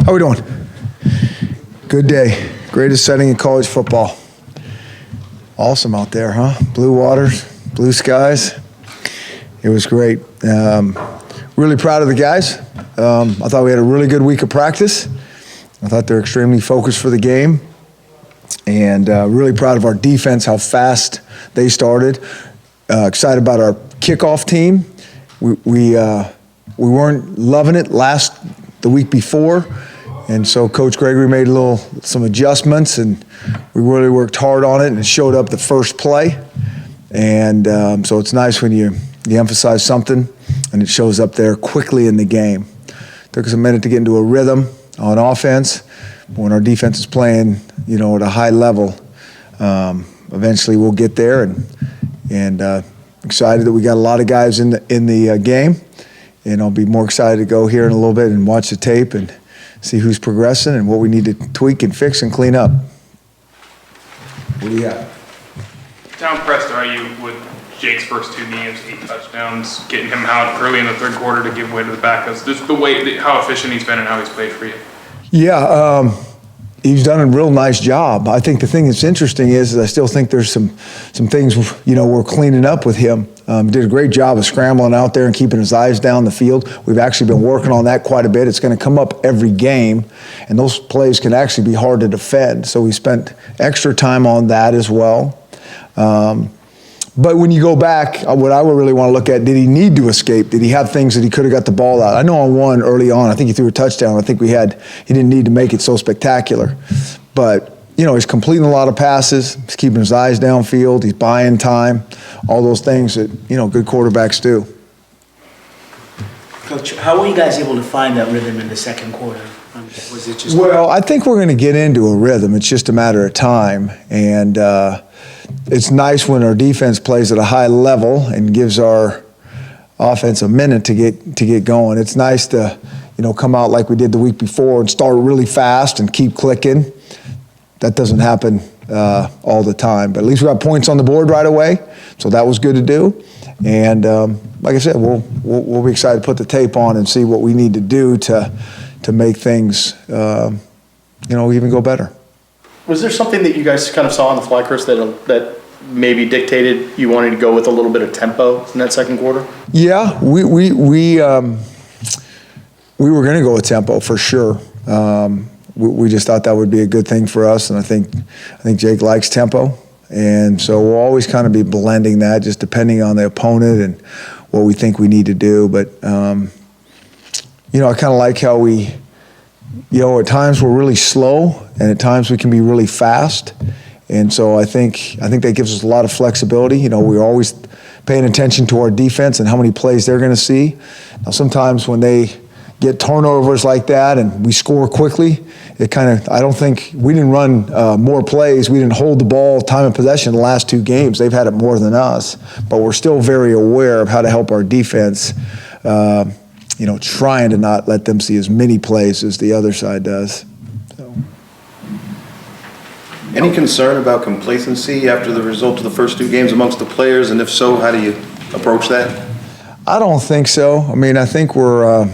How we doing? Good day. Greatest setting in college football. Awesome out there, huh? Blue waters, blue skies. It was great. Really proud of the guys. I thought we had a really good week of practice. I thought they're extremely focused for the game. And really proud of our defense, how fast they started. Excited about our kickoff team. We weren't loving it the week before, and so Coach Gregory made some adjustments, and we really worked hard on it, and it showed up the first play. And so it's nice when you emphasize something and it shows up there quickly in the game. Took us a minute to get into a rhythm on offense. But when our defense is playing, at a high level, eventually we'll get there. And excited that we got a lot of guys in the game. And I'll be more excited to go here in a little bit and watch the tape and see who's progressing and what we need to tweak and fix and clean up. What do you got? How impressed are you with Jake's first 2 games, 8 touchdowns, getting him out early in the third quarter to give way to the backups? Just how efficient he's been and how he's played for you. Yeah, he's done a real nice job. I think the thing that's interesting is I still think there's some things, we're cleaning up with him. Did a great job of scrambling out there and keeping his eyes down the field. We've actually been working on that quite a bit. It's going to come up every game, and those plays can actually be hard to defend. So we spent extra time on that as well. But when you go back, what I would really want to look at, did he need to escape? Did he have things that he could have got the ball out? I know on one early on, I think he threw a touchdown. I think he didn't need to make it so spectacular. But, he's completing a lot of passes. He's keeping his eyes downfield. He's buying time. All those things that, good quarterbacks do. Coach, how were you guys able to find that rhythm in the second quarter? Was it just... Well, I think we're going to get into a rhythm. It's just a matter of time. And it's nice when our defense plays at a high level and gives our offense a minute to get going. It's nice to, come out like we did the week before and start really fast and keep clicking. That doesn't happen all the time, but at least we got points on the board right away, so that was good to do. And like I said, we'll be excited to put the tape on and see what we need to do to make things, even go better. Was there something that you guys kind of saw on the fly, Chris, that maybe dictated you wanted to go with a little bit of tempo in that second quarter? Yeah, we were going to go with tempo for sure. We just thought that would be a good thing for us, and I think Jake likes tempo, and so we'll always kind of be blending that, just depending on the opponent and what we think we need to do. But I kind of like how we, at times we're really slow, and at times we can be really fast, and so I think that gives us a lot of flexibility. We're always paying attention to our defense and how many plays they're going to see. Now, sometimes when they get turnovers like that and we score quickly, I don't think we didn't run more plays. We didn't hold the ball time of possession the last 2 games. They've had it more than us, but we're still very aware of how to help our defense, trying to not let them see as many plays as the other side does. So. Any concern about complacency after the result of the first 2 games amongst the players, and if so, how do you approach that? I don't think so. I think we're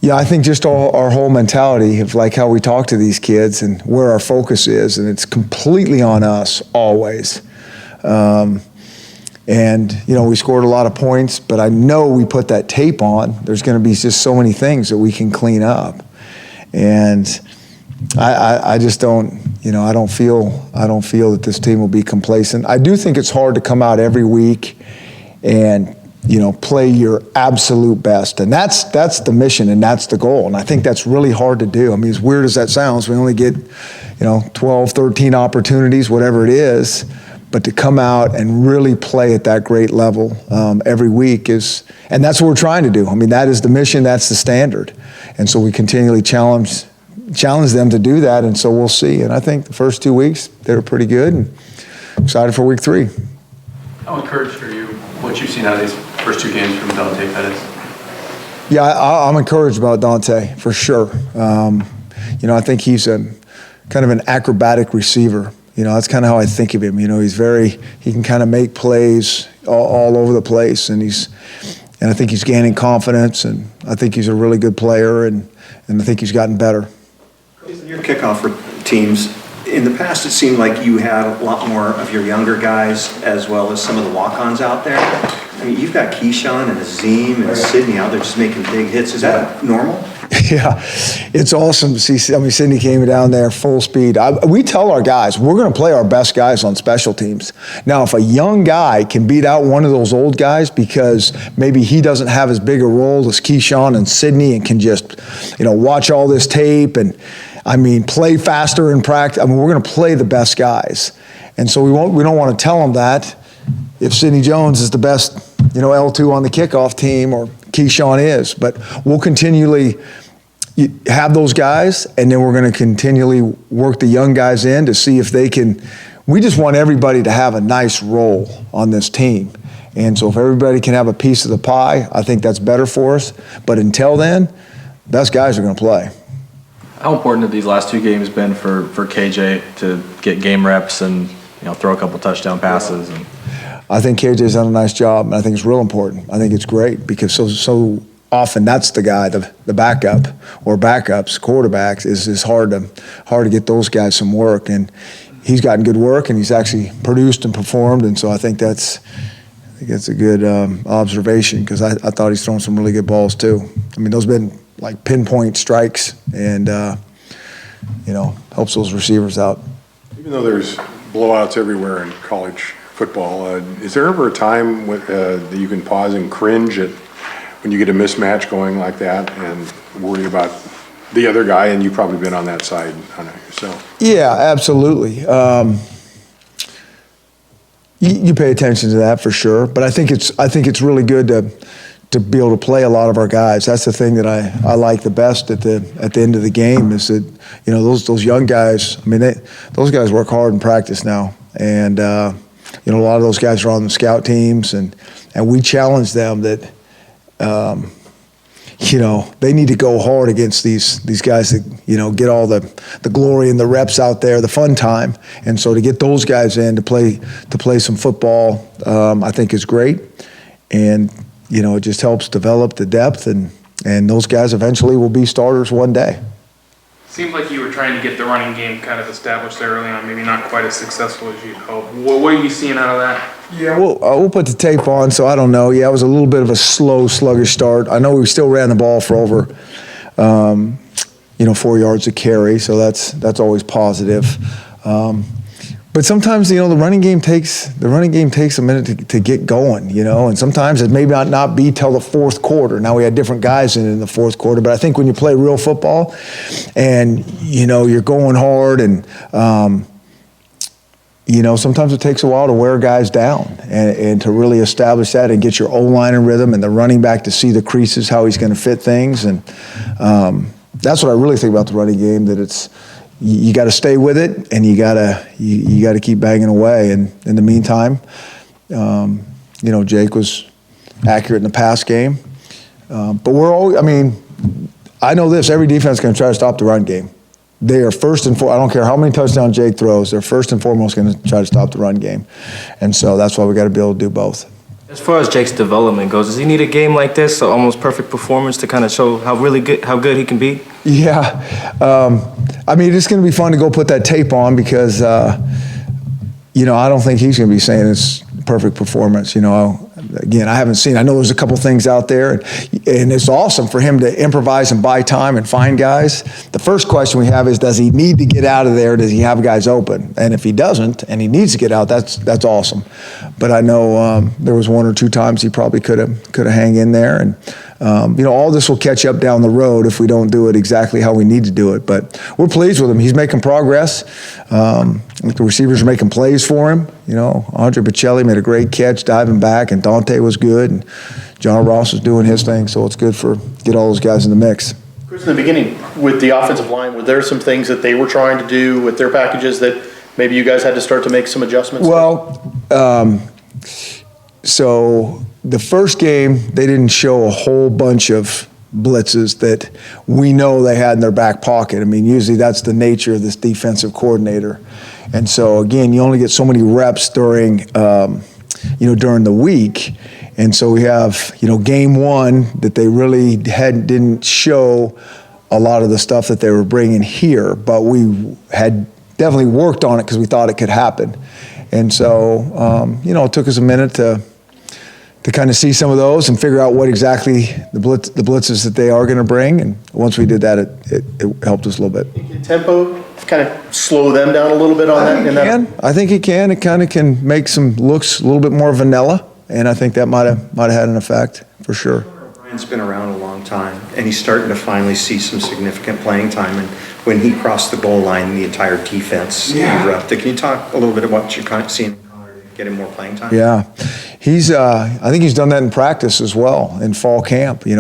I think just our whole mentality of like how we talk to these kids and where our focus is, and it's completely on us always. And we scored a lot of points, but I know we put that tape on. There's going to be just so many things that we can clean up, and I just don't. I don't feel that this team will be complacent. I do think it's hard to come out every week and play your absolute best. And that's the mission and that's the goal. And I think that's really hard to do. As weird as that sounds, we only get, 12, 13 opportunities, whatever it is. But to come out and really play at that great level every week and that's what we're trying to do. That is the mission, that's the standard. And so we continually challenge them to do that, and so we'll see. And I think the first 2 weeks, they were pretty good, and excited for week 3. How encouraged are you, what you've seen out of these first 2 games from Dante Pettis? Yeah, I'm encouraged about Dante, for sure. I think he's kind of an acrobatic receiver. That's kind of how I think of him. He can kind of make plays all over the place, and and I think he's gaining confidence, and I think he's a really good player, and I think he's gotten better. Your kickoff for teams, in the past, it seemed like you had a lot more of your younger guys as well as some of the walk-ons out there. I mean, you've got Keyshawn and Azim and Sydney out there just making big hits. Is that normal? Yeah, it's awesome to see. I mean, Sydney came down there full speed. We tell our guys, we're going to play our best guys on special teams. Now, if a young guy can beat out one of those old guys because maybe he doesn't have as big a role as Keyshawn and Sydney and can just, watch all this tape and, play faster in practice. We're going to play the best guys. And so we don't want to tell them that if Sidney Jones is the best, L2 on the kickoff team or Keyshawn is. But we'll continually have those guys, and then we're going to continually work the young guys in to see if they can. We just want everybody to have a nice role on this team. And so if everybody can have a piece of the pie, I think that's better for us. But until then, best guys are going to play. How important have these last 2 games been for KJ to get game reps and throw a couple touchdown passes? And I think KJ's done a nice job, and I think it's real important. I think it's great because so often that's the guy, the backup or backups, quarterbacks, is hard to get those guys some work. And he's gotten good work, and he's actually produced and performed. And so I think that's a good observation because I thought he's thrown some really good balls too. Those have been like pinpoint strikes, and helps those receivers out. Even though there's blowouts everywhere in college football, is there ever a time that you can pause and cringe at when you get a mismatch going like that and worry about the other guy? And you've probably been on that side on it yourself. Yeah, absolutely. You pay attention to that for sure, but I think it's really good to be able to play a lot of our guys. That's the thing that I like the best at the end of the game is that those young guys. Those guys work hard in practice now, and a lot of those guys are on the scout teams, and we challenge them that they need to go hard against these guys that get all the glory and the reps out there, the fun time, and so to get those guys in to play some football, I think is great, and it just helps develop the depth, and those guys eventually will be starters one day. Seemed like you were trying to get the running game kind of established there early on, maybe not quite as successful as you'd hoped. What are you seeing out of that? Yeah, we'll put the tape on, so I don't know. Yeah, it was a little bit of a slow, sluggish start. I know we still ran the ball for over, 4 yards a carry, so that's always positive. But sometimes, the running game takes a minute to get going, and sometimes it may not be till the fourth quarter. Now we had different guys in the fourth quarter, but I think when you play real football and, you're going hard and, sometimes it takes a while to wear guys down and to really establish that and get your O-line in rhythm and the running back to see the creases, how he's going to fit things. And that's what I really think about the running game, that it's, you got to stay with it, and you got to keep banging away. And in the meantime, Jake was accurate in the pass game. But we're all. I know this: every defense is going to try to stop the run game. They are first and foremost. I don't care how many touchdowns Jake throws. They're first and foremost going to try to stop the run game, and so that's why we got to be able to do both. as far as Jake's development goes, does he need a game like this, an almost perfect performance, to kind of show how good he can be? Yeah, it's going to be fun to go put that tape on because, I don't think he's going to be saying it's perfect performance. Again, I haven't seen. I know there's a couple things out there, and it's awesome for him to improvise and buy time and find guys. The first question we have is, does he need to get out of there? Does he have guys open? And if he doesn't, and he needs to get out, that's awesome. But I know there was one or two times he probably could have hang in there, and all this will catch up down the road if we don't do it exactly how we need to do it. But we're pleased with him. He's making progress. The receivers are making plays for him. Andre Bocelli made a great catch diving back, and Dante was good, and John Ross was doing his thing. So it's good for get all those guys in the mix. Chris, in the beginning, with the offensive line, were there some things that they were trying to do with their packages that maybe you guys had to start to make some adjustments? Well, so the first game, they didn't show a whole bunch of blitzes that we know they had in their back pocket. Usually that's the nature of this defensive coordinator. And so, again, you only get so many reps during the week. And so we have, game one that they really didn't show a lot of the stuff that they were bringing here, but we had definitely worked on it because we thought it could happen. And so, it took us a minute to kind of see some of those and figure out what exactly the blitzes that they are going to bring. And once we did that, it helped us a little bit. Can tempo kind of slow them down a little bit on that? I think it can. It kind of can make some looks a little bit more vanilla, and I think that might have had an effect for sure. Brian's been around a long time, and he's starting to finally see some significant playing time. And when he crossed the goal line, the entire defense erupted. Can you talk a little bit about what you're kind of seeing get him more playing time? Yeah, I think he's done that in practice as well in fall camp. He's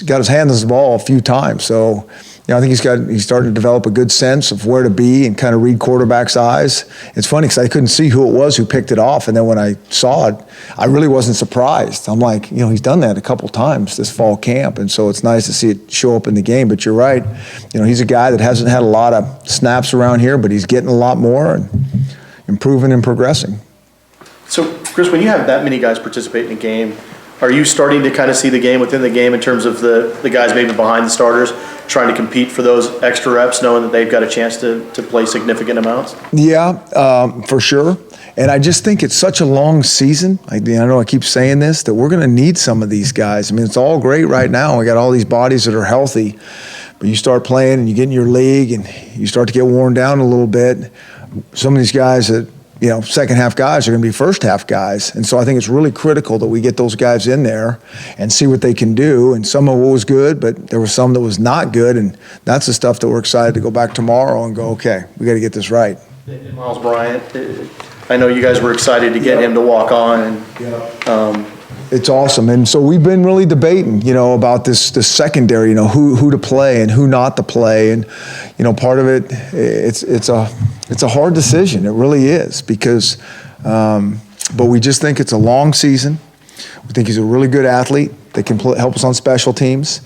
got his hands on the ball a few times. So, I think he's starting to develop a good sense of where to be and kind of read quarterback's eyes. It's funny because I couldn't see who it was who picked it off, and then when I saw it, I really wasn't surprised. I'm like, he's done that a couple times this fall camp, and so it's nice to see it show up in the game. But you're right, he's a guy that hasn't had a lot of snaps around here, but he's getting a lot more and improving and progressing. So, Chris, when you have that many guys participate in a game, are you starting to kind of see the game within the game in terms of the guys maybe behind the starters trying to compete for those extra reps, knowing that they've got a chance to play significant amounts? Yeah, for sure. And I just think it's such a long season. I know I keep saying this, that we're going to need some of these guys. I mean, it's all great right now. We got all these bodies that are healthy, but you start playing and you get in your league and you start to get worn down a little bit. Some of these guys that, second half guys are going to be first half guys. And so I think it's really critical that we get those guys in there and see what they can do. And some of it was good, but there was some that was not good. And that's the stuff that we're excited to go back tomorrow and go, okay, we got to get this right. Miles Bryant, I know you guys were excited to get him to walk on. It's awesome. And so we've been really debating, about this secondary, who to play and who not to play. And, part of it, it's a hard decision. It really is because, but we just think it's a long season. We think he's a really good athlete that can help us on special teams.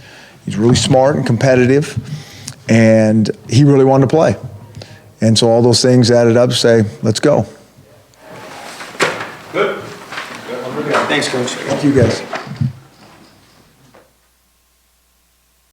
He's really smart and competitive, and he really wanted to play. And so all those things added up say, let's go. Good. Thanks, Coach. Thank you, guys.